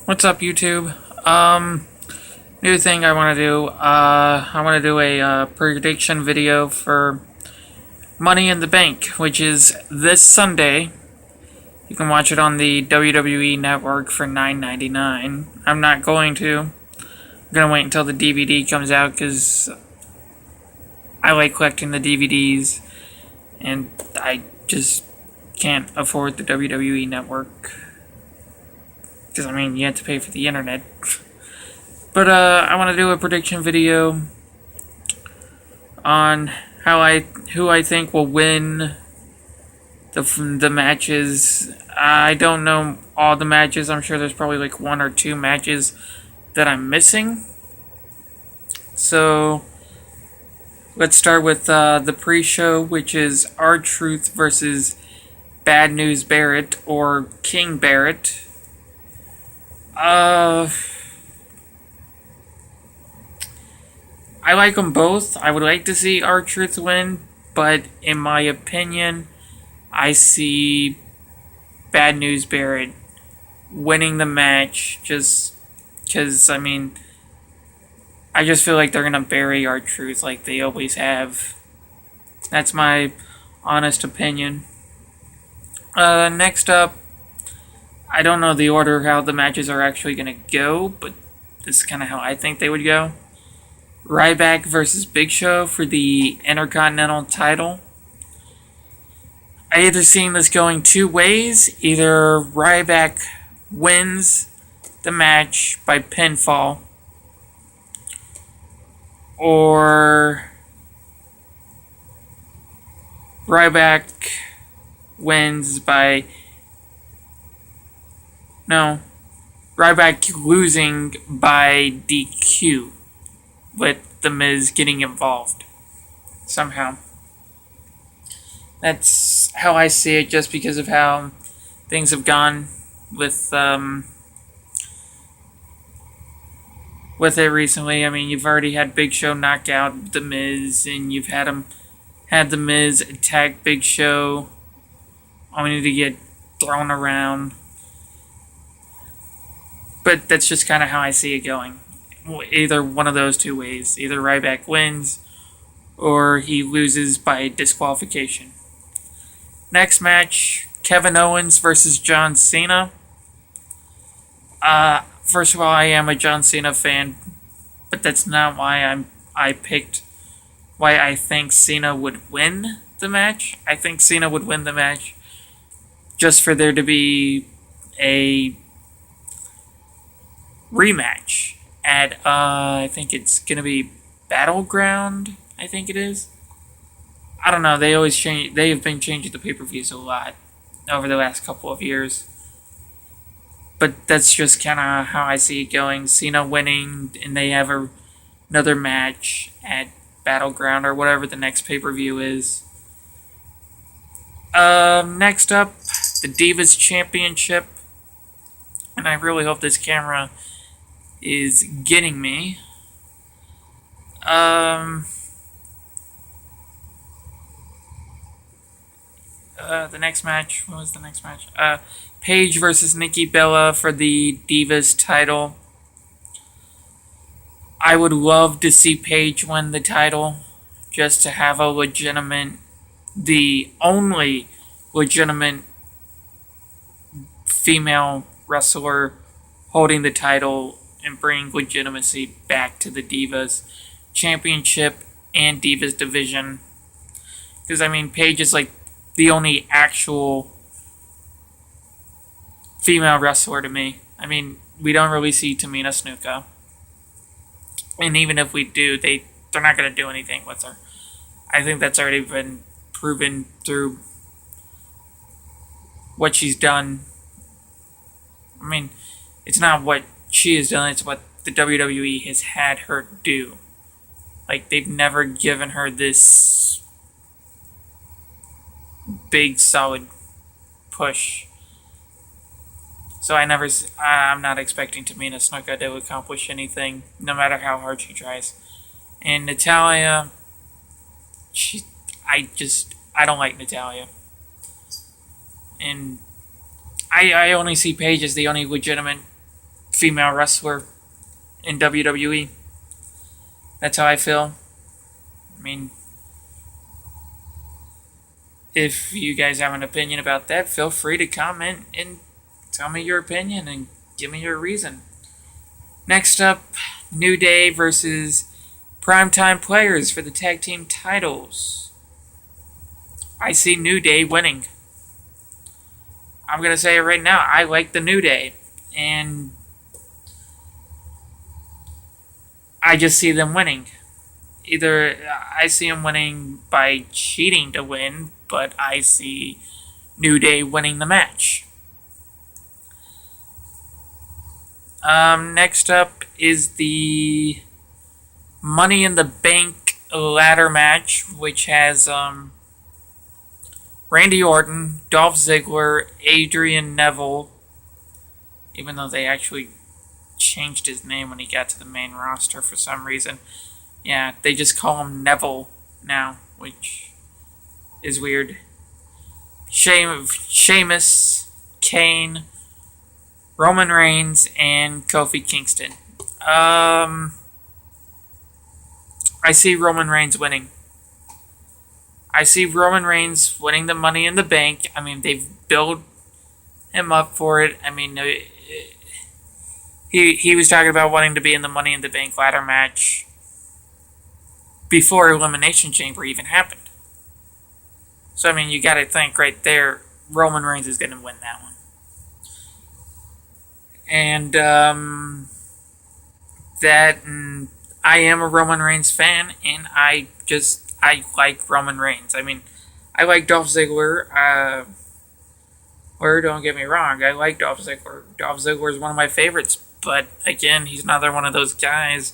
What's up, YouTube? New thing I want to do. I want to do a prediction video for Money in the Bank, which is this Sunday. You can watch it on the WWE Network for $9.99. I'm not going to. I'm gonna wait until the DVD comes out because I like collecting the DVDs, and I just can't afford the WWE Network. Because you have to pay for the internet. But I want to do a prediction video on who I think will win the matches. I don't know all the matches. I'm sure there's probably like one or two matches that I'm missing. So let's start with the pre-show, which is R-Truth versus Bad News Barrett or King Barrett. I like them both. I would like to see R-Truth win, but in my opinion, I see Bad News Barrett winning the match just because, I just feel like they're going to bury R-Truth like they always have. That's my honest opinion. Next up, I don't know the order how the matches are actually going to go, but this is kind of how I think they would go. Ryback versus Big Show for the Intercontinental title. I either seen this going two ways. Either Ryback wins the match by pinfall, or Ryback wins by... No. Ryback losing by DQ, with The Miz getting involved somehow. That's how I see it, just because of how things have gone with it recently. You've already had Big Show knock out The Miz, and you've had The Miz attack Big Show, only to get thrown around. But that's just kind of how I see it going. Either one of those two ways. Either Ryback wins, or he loses by disqualification. Next match, Kevin Owens versus John Cena. First of all, I am a John Cena fan, but that's not why I think Cena would win the match. I think Cena would win the match just for there to be a rematch at I think it's gonna be Battleground. I think it is. I don't know. They always change. They have been changing the pay-per-views a lot over the last couple of years. But that's just kind of how I see it going. Cena winning, and they have another match at Battleground or whatever the next pay-per-view is. Next up, the Divas Championship, and I really hope this camera is getting me. The next match. What was the next match? Paige versus Nikki Bella for the Divas title. I would love to see Paige win the title, just to have the only legitimate female wrestler holding the title and bring legitimacy back to the Divas Championship and Divas division. Because, Paige is like the only actual female wrestler to me. We don't really see Tamina Snuka. And even if we do, they're not going to do anything with her. I think that's already been proven through what she's done. It's not what she has done, it's what the WWE has had her do. Like, they've never given her this big, solid push. So I'm not expecting Tamina Snuka to accomplish anything, no matter how hard she tries. And Natalya, I don't like Natalya. And I only see Paige as the only legitimate female wrestler in WWE. That's how I feel. I mean, if you guys have an opinion about that, feel free to comment and tell me your opinion and give me your reason. Next up, New Day versus Primetime Players for the tag team titles. I see New Day winning. I'm going to say it right now. I like the New Day. And I just see them winning. Either I see them winning by cheating to win, but I see New Day winning the match. Next up is the Money in the Bank ladder match, which has Randy Orton, Dolph Ziggler, Adrian Neville, even though they actually changed his name when he got to the main roster for some reason. Yeah, they just call him Neville now, which is weird. Sheamus, Kane, Roman Reigns, and Kofi Kingston. I see Roman Reigns winning. I see Roman Reigns winning the Money in the Bank. I mean, they've built him up for it. I mean, he was talking about wanting to be in the Money in the Bank ladder match before Elimination Chamber even happened. So, I mean, you got to think right there, Roman Reigns is going to win that one. And I am a Roman Reigns fan, and I like Roman Reigns. I mean, I like Dolph Ziggler. Or don't get me wrong, I like Dolph Ziggler. Dolph Ziggler is one of my favorites, but again, he's another one of those guys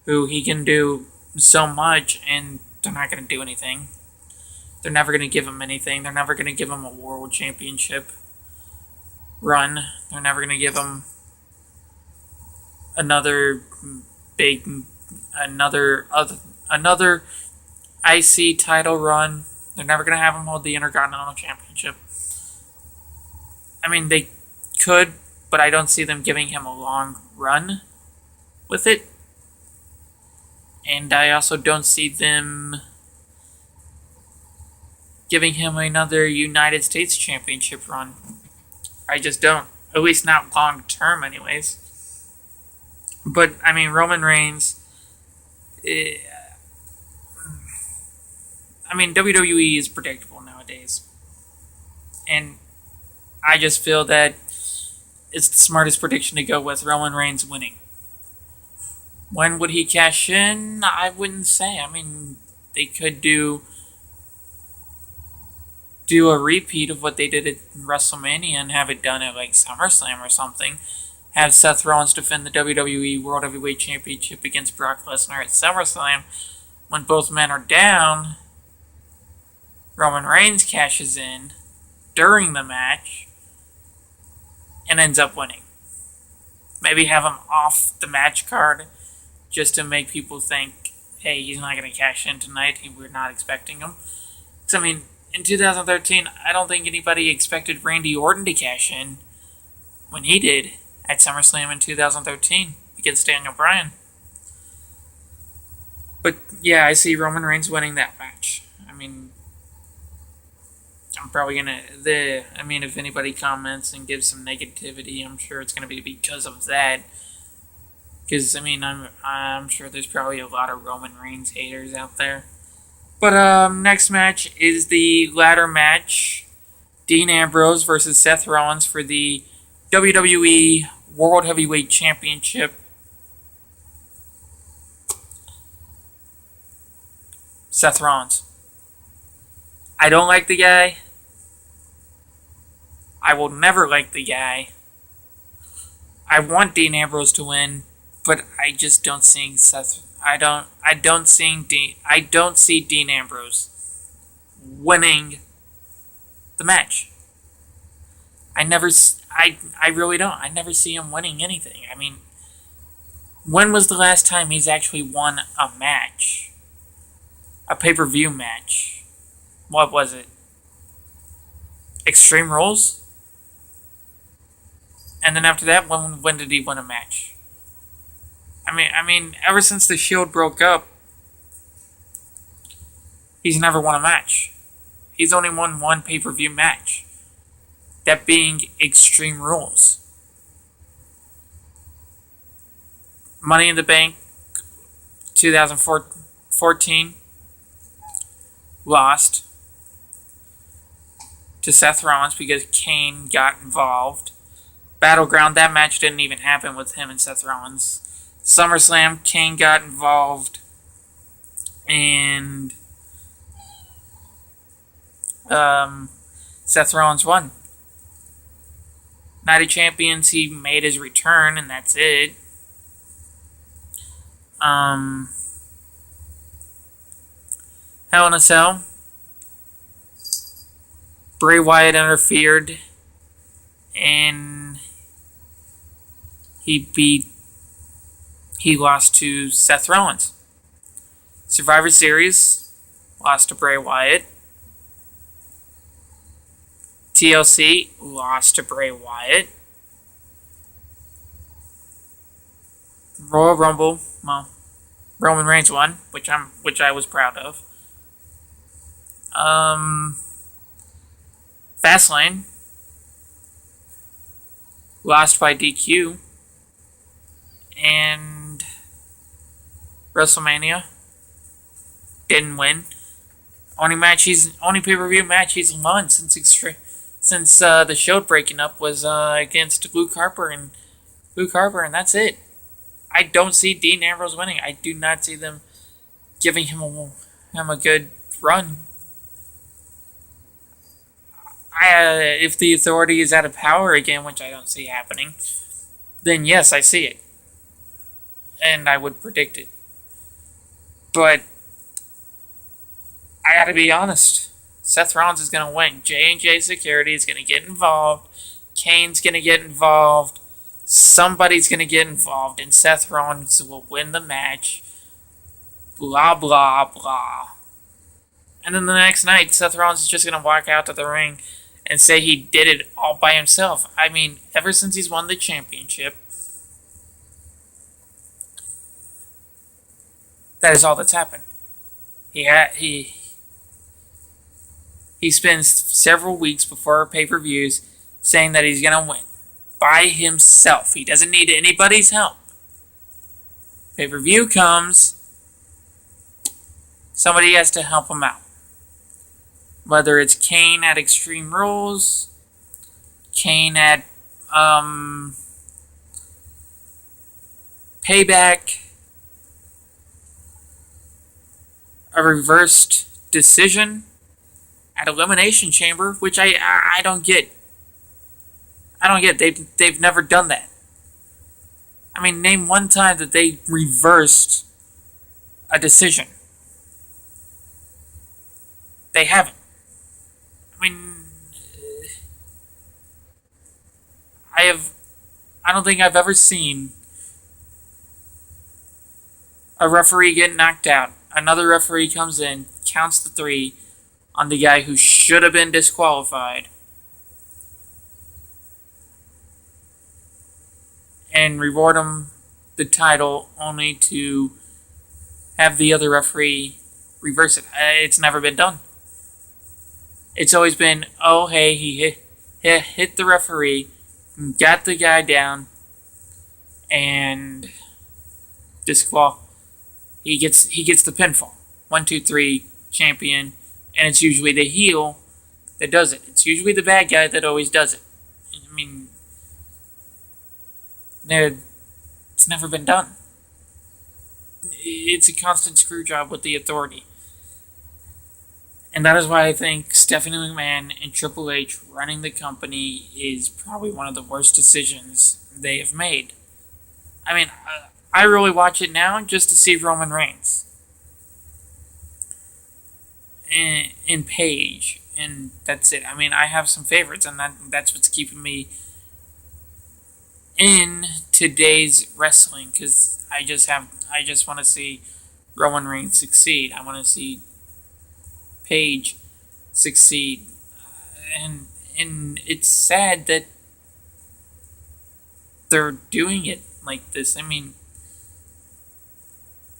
who he can do so much, and they're not going to do anything. They're never going to give him anything. They're never going to give him a world championship run. They're never going to give him another IC title run. They're never going to have him hold the Intercontinental Championship. I mean, they could, but I don't see them giving him a long run with it. And I also don't see them giving him another United States Championship run. I just don't. At least not long term, anyways. But, I mean, Roman Reigns... I mean, WWE is predictable nowadays. And I just feel that it's the smartest prediction to go with Roman Reigns winning. When would he cash in? I wouldn't say. I mean, they could do a repeat of what they did at WrestleMania and have it done at like SummerSlam or something. Have Seth Rollins defend the WWE World Heavyweight Championship against Brock Lesnar at SummerSlam. When both men are down, Roman Reigns cashes in during the match and ends up winning. Maybe have him off the match card just to make people think, hey, he's not going to cash in tonight. We're not expecting him. Because, I mean, in 2013, I don't think anybody expected Randy Orton to cash in when he did at SummerSlam in 2013 against Daniel Bryan. But, yeah, I see Roman Reigns winning that match. I mean, I'm probably going to... if anybody comments and gives some negativity, I'm sure it's going to be because of that. Because, I mean, I'm sure there's probably a lot of Roman Reigns haters out there. But, next match is the ladder match. Dean Ambrose versus Seth Rollins for the WWE World Heavyweight Championship. Seth Rollins. I don't like the guy. I will never like the guy. I want Dean Ambrose to win, but I just don't see Seth. I don't see Dean Ambrose winning the match. I really don't. I never see him winning anything. I mean, when was the last time he's actually won a match? A pay-per-view match. What was it? Extreme Rules? And then after that, when did he win a match? I mean, ever since the Shield broke up, he's never won a match. He's only won one pay-per-view match. That being Extreme Rules. Money in the Bank 2014 lost to Seth Rollins because Kane got involved. Battleground, that match didn't even happen with him and Seth Rollins. SummerSlam, Kane got involved, and Seth Rollins won. Night of Champions, he made his return, and that's it. Hell in a Cell, Bray Wyatt interfered, and he lost to Seth Rollins. Survivor Series, lost to Bray Wyatt. TLC, lost to Bray Wyatt. Royal Rumble, well, Roman Reigns won, which I was proud of. Fastlane, lost by DQ. And WrestleMania, didn't win. Only pay-per-view match he's won since the Shield breaking up was against Luke Harper, and that's it. I don't see Dean Ambrose winning. I do not see them giving him a good run. If the Authority is out of power again, which I don't see happening, then yes, I see it. And I would predict it. But I gotta be honest. Seth Rollins is gonna win. J&J Security is gonna get involved. Kane's gonna get involved. Somebody's gonna get involved, and Seth Rollins will win the match. Blah blah blah. And then the next night, Seth Rollins is just gonna walk out to the ring and say he did it all by himself. I mean, ever since he's won the championship, that is all that's happened. He spends several weeks before pay-per-views saying that he's gonna win by himself. He doesn't need anybody's help. Pay-per-view comes, somebody has to help him out. Whether it's Kane at Extreme Rules, Kane at Payback, a reversed decision at Elimination Chamber, which I don't get. I don't get. They've never done that. I mean, name one time that they reversed a decision. They haven't. I mean, I don't think I've ever seen a referee get knocked out. Another referee comes in, counts the 3 on the guy who should have been disqualified, and reward him the title only to have the other referee reverse it. It's never been done. It's always been, oh hey, he hit the referee, got the guy down, and he gets the pinfall. 1, 2, 3, champion, and it's usually the heel that does it. It's usually the bad guy that always does it. I mean, it's never been done. It's a constant screw job with the Authority. And that is why I think Stephanie McMahon and Triple H running the company is probably one of the worst decisions they have made. I mean, I really watch it now just to see Roman Reigns and Paige, and that's it. I mean, I have some favorites, and that's what's keeping me in today's wrestling, because I just want to see Roman Reigns succeed. I want to see Paige succeed, and it's sad that they're doing it like this. I mean,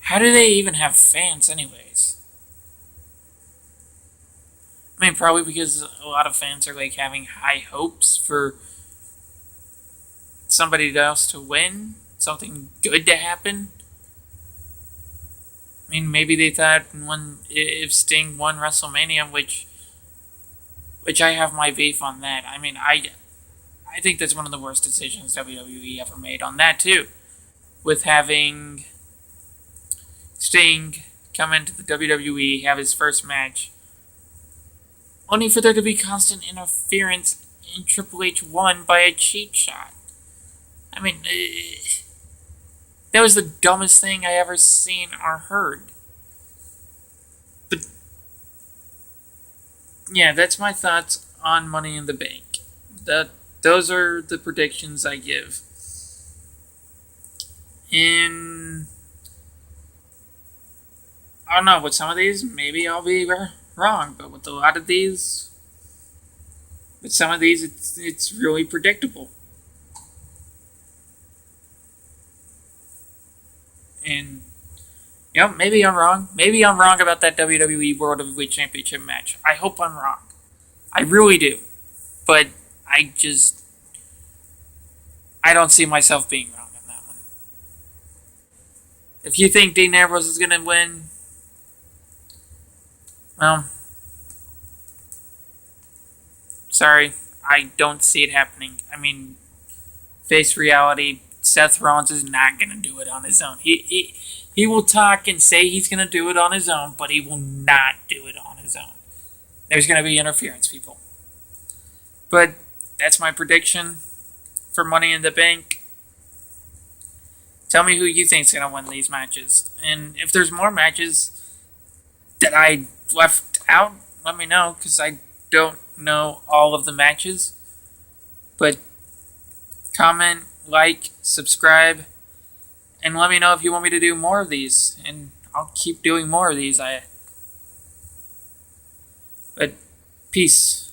how do they even have fans, anyways? I mean, probably because a lot of fans are like having high hopes for somebody else to win, something good to happen. I mean, maybe they thought if Sting won WrestleMania, which I have my beef on that. I mean, I think that's one of the worst decisions WWE ever made on that too, with having Sting come into the WWE, have his first match, only for there to be constant interference in Triple H won by a cheap shot. I mean, that was the dumbest thing I ever seen or heard. But yeah, that's my thoughts on Money in the Bank. Those are the predictions I give. And I don't know, with some of these, maybe I'll be wrong, but with a lot of these, with some of these, it's really predictable. And maybe I'm wrong. Maybe I'm wrong about that WWE World Heavyweight Championship match. I hope I'm wrong. I really do. But I don't see myself being wrong on that one. If you think Dean Ambrose is going to win, well, sorry, I don't see it happening. I mean, face reality, Seth Rollins is not going to do it on his own. He will talk and say he's going to do it on his own, but he will not do it on his own. There's going to be interference, people. But that's my prediction for Money in the Bank. Tell me who you think's going to win these matches. And if there's more matches that I left out, let me know, because I don't know all of the matches. But comment, like, subscribe, and let me know if you want me to do more of these, and I'll keep doing more of these. But peace.